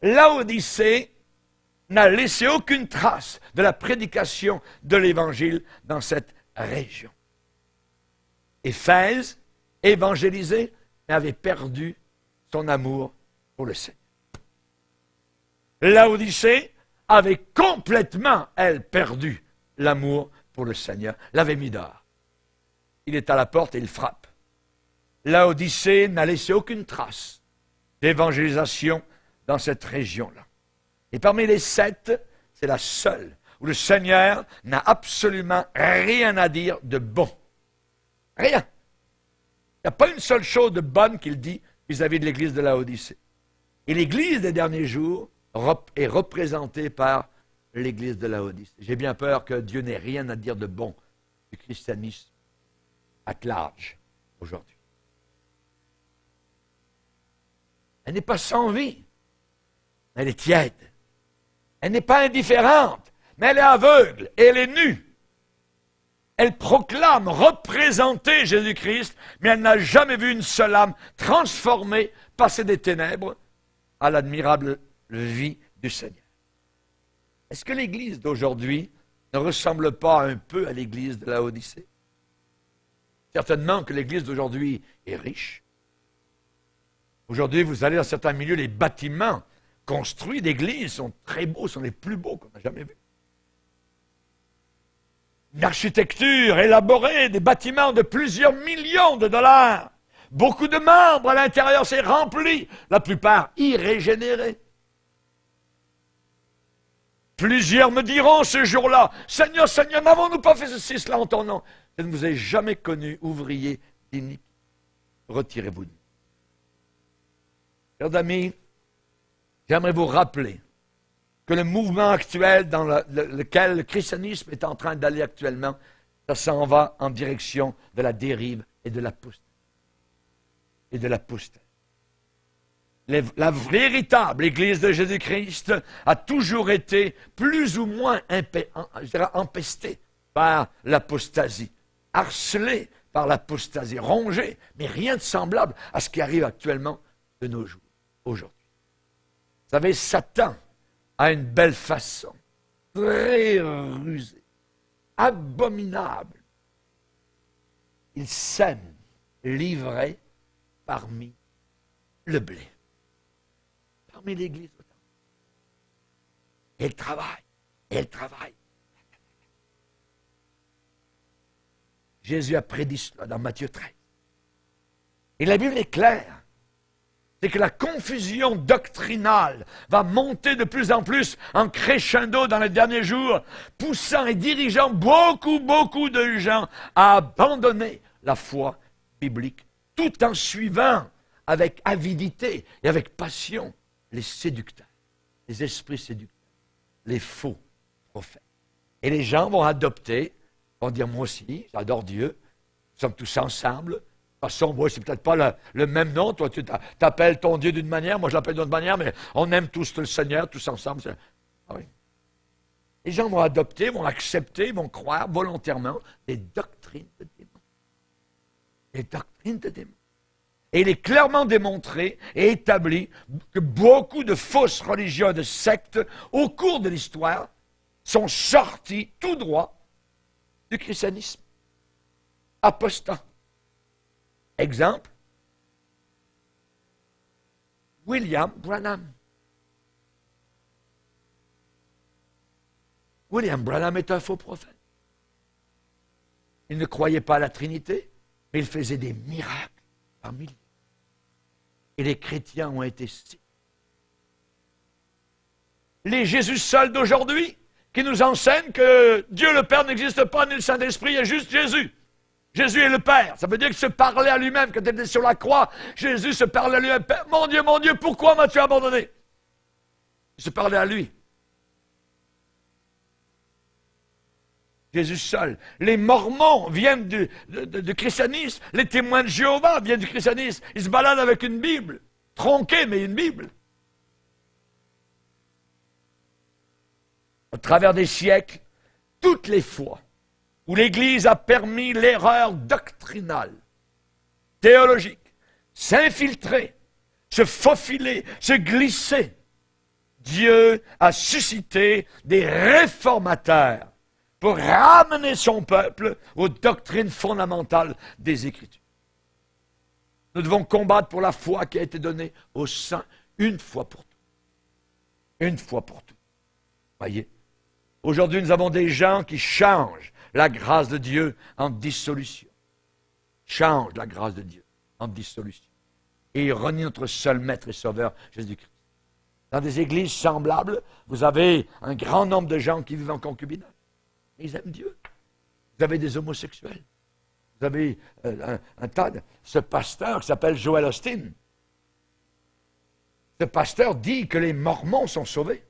Laodicée n'a laissé aucune trace de la prédication de l'Évangile dans cette région. Éphèse, évangélisée, mais avait perdu son amour pour le Seigneur. Laodicée avait complètement, elle, perdu l'amour pour le Seigneur, l'avait mis dehors. Il est à la porte et il frappe. Laodicée n'a laissé aucune trace d'évangélisation dans cette région-là. Et parmi les 7, c'est la seule où le Seigneur n'a absolument rien à dire de bon. Rien. Il n'y a pas une seule chose de bonne qu'il dit vis-à-vis de l'église de Laodicée. Et l'église des derniers jours est représentée par l'église de Laodicée. J'ai bien peur que Dieu n'ait rien à dire de bon du christianisme at large aujourd'hui. Elle n'est pas sans vie. Elle est tiède. Elle n'est pas indifférente, mais elle est aveugle et elle est nue. Elle proclame représenter Jésus-Christ, mais elle n'a jamais vu une seule âme transformée, passer des ténèbres à l'admirable vie du Seigneur. Est-ce que l'Église d'aujourd'hui ne ressemble pas un peu à l'Église de Laodicée? Certainement que l'Église d'aujourd'hui est riche. Aujourd'hui, vous allez dans certains milieux, les bâtiments construits d'églises sont très beaux, sont les plus beaux qu'on n'a jamais vus. Une architecture élaborée, des bâtiments de plusieurs millions de dollars. Beaucoup de membres à l'intérieur, c'est rempli, la plupart irrégénérés. Plusieurs me diront ce jour-là, « Seigneur, Seigneur, n'avons-nous pas fait ceci, cela en ton nom? Je ne vous ai jamais connu, ouvrier d'iniquité. Retirez-vous de nous. » Chers amis, j'aimerais vous rappeler que le mouvement actuel dans lequel le christianisme est en train d'aller actuellement, ça s'en va en direction de la dérive et de l'apostasie. La véritable Église de Jésus-Christ a toujours été plus ou moins empestée par l'apostasie, harcelée par l'apostasie, rongée, mais rien de semblable à ce qui arrive actuellement de nos jours, aujourd'hui. Vous savez, Satan a une belle façon, très rusée, abominable, il sème l'ivraie parmi le blé. Parmi l'Église. Et elle travaille. Et elle travaille. Jésus a prédit cela dans Matthieu 13. Et la Bible est claire. C'est que la confusion doctrinale va monter de plus en plus en crescendo dans les derniers jours, poussant et dirigeant beaucoup de gens à abandonner la foi biblique, tout en suivant avec avidité et avec passion les séducteurs, les esprits séducteurs, les faux prophètes. Et les gens vont adopter, vont dire, moi aussi, j'adore Dieu, nous sommes tous ensemble. De toute façon, moi, c'est peut-être pas le même nom. Toi, tu t'appelles ton Dieu d'une manière, moi, je l'appelle d'une autre manière, mais on aime tous le Seigneur, tous ensemble. Ah oui. Les gens vont adopter, vont accepter, vont croire volontairement des doctrines de démons. Des doctrines de démons. Et il est clairement démontré et établi que beaucoup de fausses religions et de sectes, au cours de l'histoire, sont sortis tout droit du christianisme. Apostat. Exemple, William Branham. William Branham est un faux prophète. Il ne croyait pas à la Trinité, mais il faisait des miracles par milliers. Et les chrétiens ont été séduits. Les Jésus seuls d'aujourd'hui, qui nous enseignent que Dieu le Père n'existe pas, ni le Saint-Esprit, il y a juste Jésus. Jésus est le Père. Ça veut dire qu'il se parlait à lui-même. Quand il était sur la croix, Jésus se parlait à lui-même. Mon Dieu, pourquoi m'as-tu abandonné? Il se parlait à lui. Jésus seul. Les Mormons viennent du christianisme. Les témoins de Jéhovah viennent du christianisme. Ils se baladent avec une Bible. Tronquée, mais une Bible. À travers des siècles, toutes les fois où l'Église a permis l'erreur doctrinale, théologique, s'infiltrer, se faufiler, se glisser, Dieu a suscité des réformateurs pour ramener son peuple aux doctrines fondamentales des Écritures. Nous devons combattre pour la foi qui a été donnée aux saints une fois pour toutes. Une fois pour toutes. Voyez, aujourd'hui nous avons des gens qui changent la grâce de Dieu en dissolution. Change la grâce de Dieu en dissolution. Et il renie notre seul Maître et Sauveur, Jésus-Christ. Dans des églises semblables, vous avez un grand nombre de gens qui vivent en concubinage. Ils aiment Dieu. Vous avez des homosexuels. Vous avez un tas de... Ce pasteur qui s'appelle Joel Osteen. Ce pasteur dit que les Mormons sont sauvés.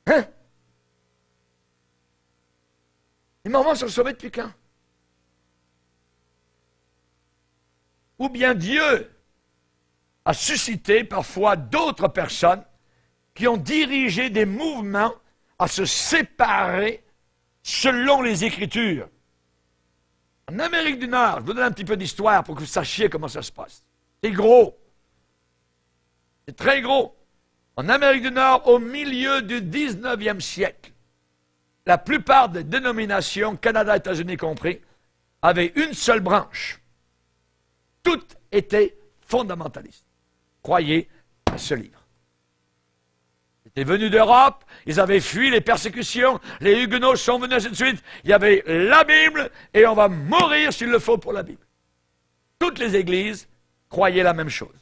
Hein? Les Mormons sont sauvés depuis quand? Ou bien Dieu a suscité parfois d'autres personnes qui ont dirigé des mouvements à se séparer selon les Écritures. En Amérique du Nord, je vous donne un petit peu d'histoire pour que vous sachiez comment ça se passe. C'est gros. C'est très gros. En Amérique du Nord, au milieu du 19e siècle, la plupart des dénominations, Canada, États-Unis compris, avaient une seule branche. Toutes étaient fondamentalistes. Croyez à ce livre. Ils étaient venus d'Europe, ils avaient fui les persécutions, les Huguenots sont venus, ainsi de suite. Il y avait la Bible et on va mourir s'il le faut pour la Bible. Toutes les églises croyaient la même chose.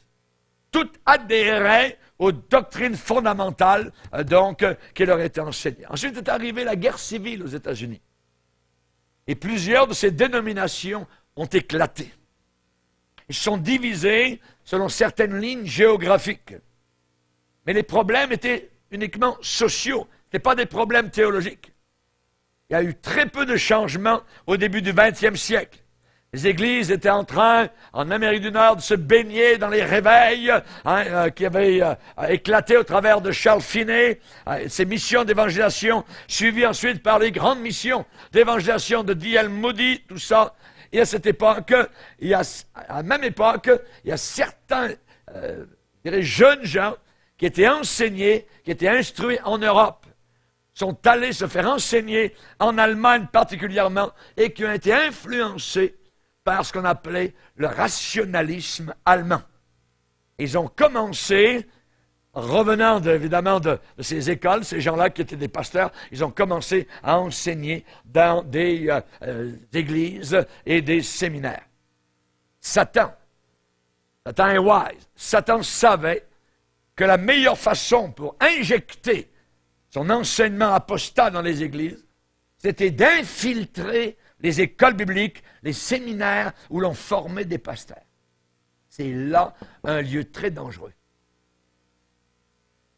Toutes adhéraient aux doctrines fondamentales qui leur étaient enseignées. Ensuite est arrivée la guerre civile aux États-Unis. Et plusieurs de ces dénominations ont éclaté. Ils sont divisés selon certaines lignes géographiques. Mais les problèmes étaient uniquement sociaux. Ce n'étaient pas des problèmes théologiques. Il y a eu très peu de changements au début du 20e siècle. Les églises étaient en train, en Amérique du Nord, de se baigner dans les réveils qui avaient éclaté au travers de Charles Finney, ces missions d'évangélisation, suivies ensuite par les grandes missions d'évangélisation de D.L. Moody, tout ça. Et à cette époque, à la même époque, il y a certains jeunes gens qui étaient enseignés, qui étaient instruits en Europe sont allés se faire enseigner en Allemagne particulièrement et qui ont été influencés par ce qu'on appelait le rationalisme allemand. Ils ont commencé, revenant évidemment de ces écoles, ces gens-là qui étaient des pasteurs, ils ont commencé à enseigner dans des églises et des séminaires. Satan est wise. Satan savait que la meilleure façon pour injecter son enseignement apostat dans les églises, c'était d'infiltrer les écoles bibliques, les séminaires où l'on formait des pasteurs. C'est là un lieu très dangereux.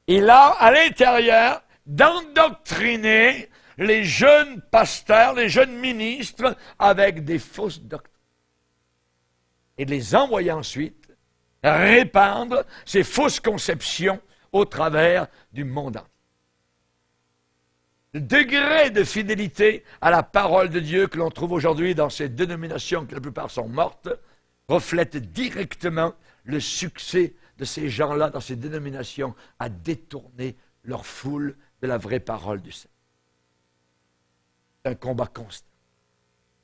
Et là, à l'intérieur, d'endoctriner les jeunes pasteurs, les jeunes ministres avec des fausses doctrines. Et de les envoyer ensuite répandre ces fausses conceptions au travers du monde entier. Le degré de fidélité à la parole de Dieu que l'on trouve aujourd'hui dans ces dénominations, que la plupart sont mortes, reflète directement le succès de ces gens-là dans ces dénominations à détourner leur foule de la vraie parole du Seigneur. C'est un combat constant.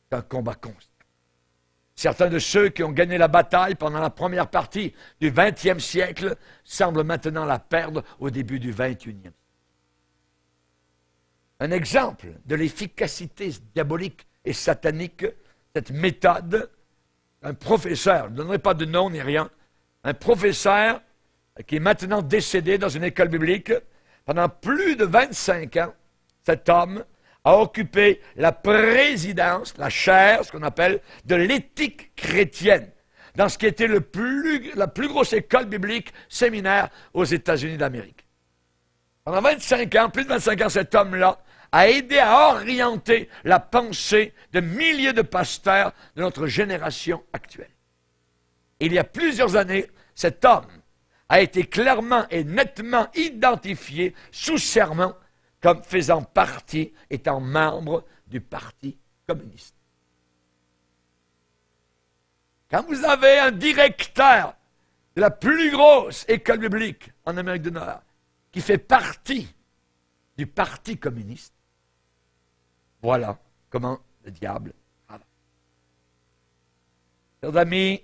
C'est un combat constant. Certains de ceux qui ont gagné la bataille pendant la première partie du 20e siècle semblent maintenant la perdre au début du 21e siècle. Un exemple de l'efficacité diabolique et satanique, cette méthode, un professeur, je ne donnerai pas de nom ni rien, un professeur qui est maintenant décédé dans une école biblique, pendant plus de 25 ans, cet homme a occupé la présidence, la chaire, ce qu'on appelle, de l'éthique chrétienne, dans ce qui était la plus grosse école biblique séminaire aux États-Unis d'Amérique. Pendant 25 ans, plus de 25 ans, cet homme-là a aidé à orienter la pensée de milliers de pasteurs de notre génération actuelle. Il y a plusieurs années, cet homme a été clairement et nettement identifié sous serment comme faisant partie, étant membre du Parti communiste. Quand vous avez un directeur de la plus grosse école biblique en Amérique du Nord qui fait partie du Parti communiste, voilà comment le diable travaille. Chers amis,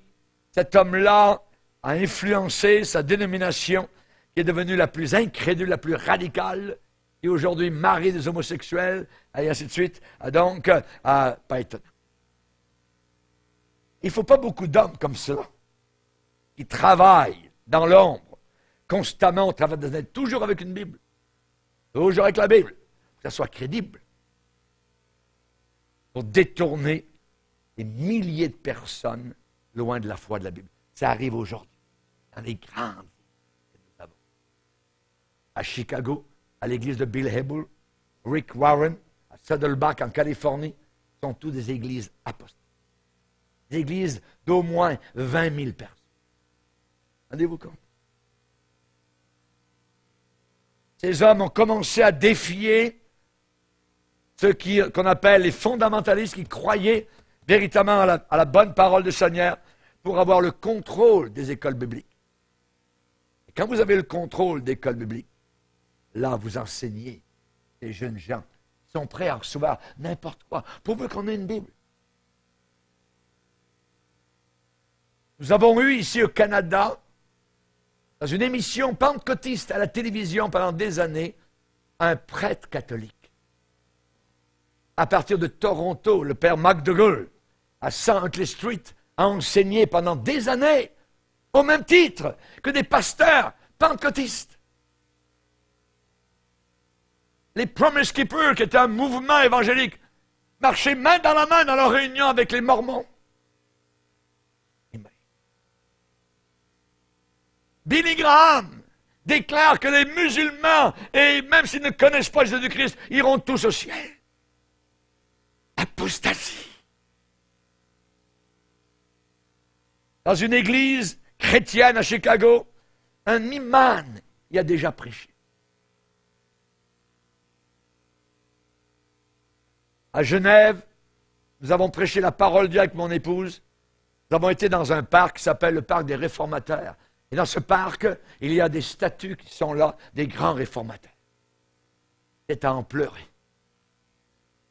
cet homme-là a influencé sa dénomination qui est devenue la plus incrédule, la plus radicale, qui aujourd'hui marie des homosexuels, et ainsi de suite. Donc, pas étonnant. Il ne faut pas beaucoup d'hommes comme cela, qui travaillent dans l'ombre, constamment au travers des années, toujours avec une Bible, toujours avec la Bible, que ça soit crédible, pour détourner des milliers de personnes loin de la foi de la Bible. Ça arrive aujourd'hui, dans les grandes villes que nous avons. À Chicago, à l'église de Bill Hybels, Rick Warren, à Saddleback en Californie, sont tous des églises apostoliques. Des églises d'au moins 20 000 personnes. Rendez-vous compte? Ces hommes ont commencé à défier ceux qu'on appelle les fondamentalistes qui croyaient véritablement à la bonne parole du Seigneur pour avoir le contrôle des écoles bibliques. Et quand vous avez le contrôle des écoles bibliques, là, vous enseignez les jeunes gens qui sont prêts à recevoir n'importe quoi, pourvu qu'on ait une Bible. Nous avons eu ici au Canada, dans une émission pentecôtiste à la télévision pendant des années, un prêtre catholique. À partir de Toronto, le père McDougall, à St. Huntley Street, a enseigné pendant des années, au même titre que des pasteurs pentecôtistes. Les Promise Keepers, qui étaient un mouvement évangélique, marchaient main dans leur réunion avec les Mormons. Billy Graham déclare que les musulmans, et même s'ils ne connaissent pas Jésus-Christ, iront tous au ciel. Apostasie. Dans une église chrétienne à Chicago, un imam y a déjà prêché. À Genève, nous avons prêché la parole de Dieu avec mon épouse. Nous avons été dans un parc qui s'appelle le parc des réformateurs. Et dans ce parc, il y a des statues qui sont là, des grands réformateurs. c'est à en pleurer.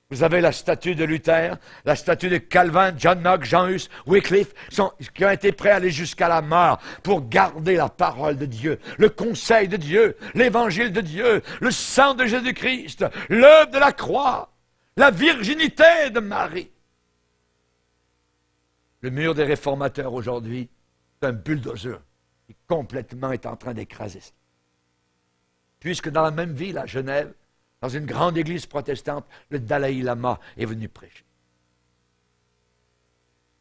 Vous avez la statue de Luther, la statue de Calvin, John Knox, Jean Hus, Wycliffe, qui ont été prêts à aller jusqu'à la mort pour garder la parole de Dieu, le conseil de Dieu, l'évangile de Dieu, le sang de Jésus-Christ, l'œuvre de la croix, la virginité de Marie. Le mur des réformateurs aujourd'hui, c'est un bulldozer qui complètement est en train d'écraser ça. Puisque dans la même ville, à Genève, dans une grande église protestante, le Dalai Lama est venu prêcher.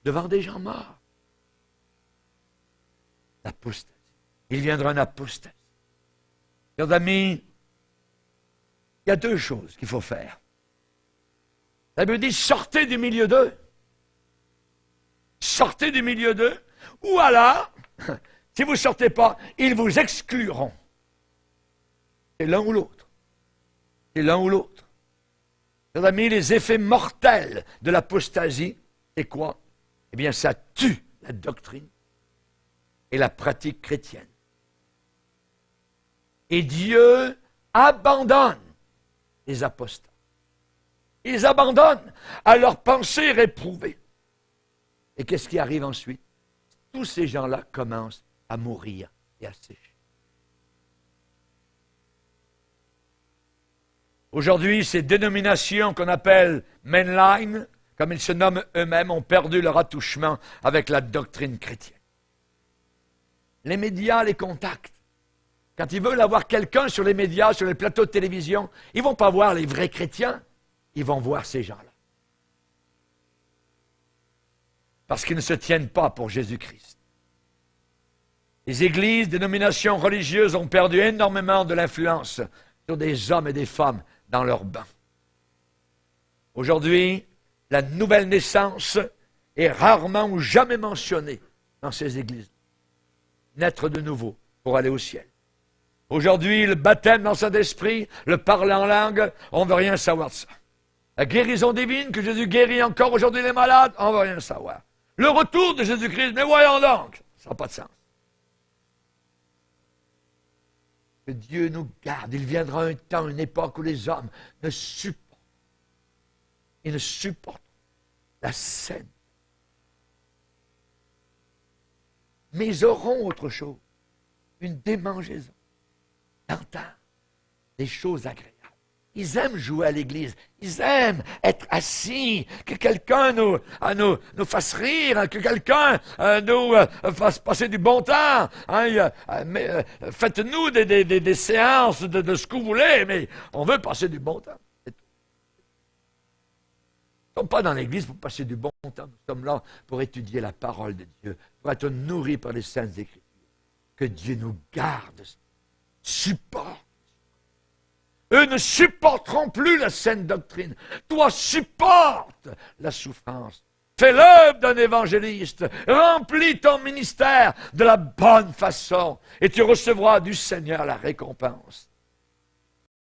Devant des gens morts. L'apostasie. Il viendra un apostasie. Chers amis, il y a deux choses qu'il faut faire. La Bible dit, sortez du milieu d'eux. Sortez du milieu d'eux. Ou alors, si vous ne sortez pas, ils vous excluront. C'est l'un ou l'autre. C'est l'un ou l'autre. Chers amis, les effets mortels de l'apostasie, c'est quoi? Eh bien, ça tue la doctrine et la pratique chrétienne. Et Dieu abandonne les apostats. Ils abandonnent à leur pensée réprouvée. Et qu'est-ce qui arrive ensuite? Tous ces gens-là commencent à mourir et à sécher. Aujourd'hui, ces dénominations qu'on appelle mainline, comme ils se nomment eux-mêmes, ont perdu leur attouchement avec la doctrine chrétienne. Les médias les contactent. Quand ils veulent avoir quelqu'un sur les médias, sur les plateaux de télévision, ils ne vont pas voir les vrais chrétiens, ils vont voir ces gens-là. Parce qu'ils ne se tiennent pas pour Jésus-Christ. Les églises, dénominations religieuses ont perdu énormément de l'influence sur des hommes et des femmes dans leur bain. Aujourd'hui, la nouvelle naissance est rarement ou jamais mentionnée dans ces églises. Naître de nouveau pour aller au ciel. Aujourd'hui, le baptême dans le Saint-Esprit, le parler en langue, on ne veut rien savoir de ça. La guérison divine, que Jésus guérit encore aujourd'hui les malades, on ne veut rien savoir. Le retour de Jésus-Christ, mais voyons donc, ça n'a pas de sens. Que Dieu nous garde. Il viendra un temps, une époque où les hommes ne supportent la scène. Mais ils auront autre chose, une démangeaison, d'entendre des choses agréables. Ils aiment jouer à l'église. Ils aiment être assis, que quelqu'un nous fasse rire, que quelqu'un nous fasse passer du bon temps. Faites-nous des séances de ce que vous voulez, mais on veut passer du bon temps. Nous ne sommes pas dans l'église pour passer du bon temps. Nous sommes là pour étudier la parole de Dieu, pour être nourris par les saintes Écritures. Que Dieu nous garde, supporte. Eux ne supporteront plus la saine doctrine. Toi, supporte la souffrance. Fais l'œuvre d'un évangéliste. Remplis ton ministère de la bonne façon. Et tu recevras du Seigneur la récompense.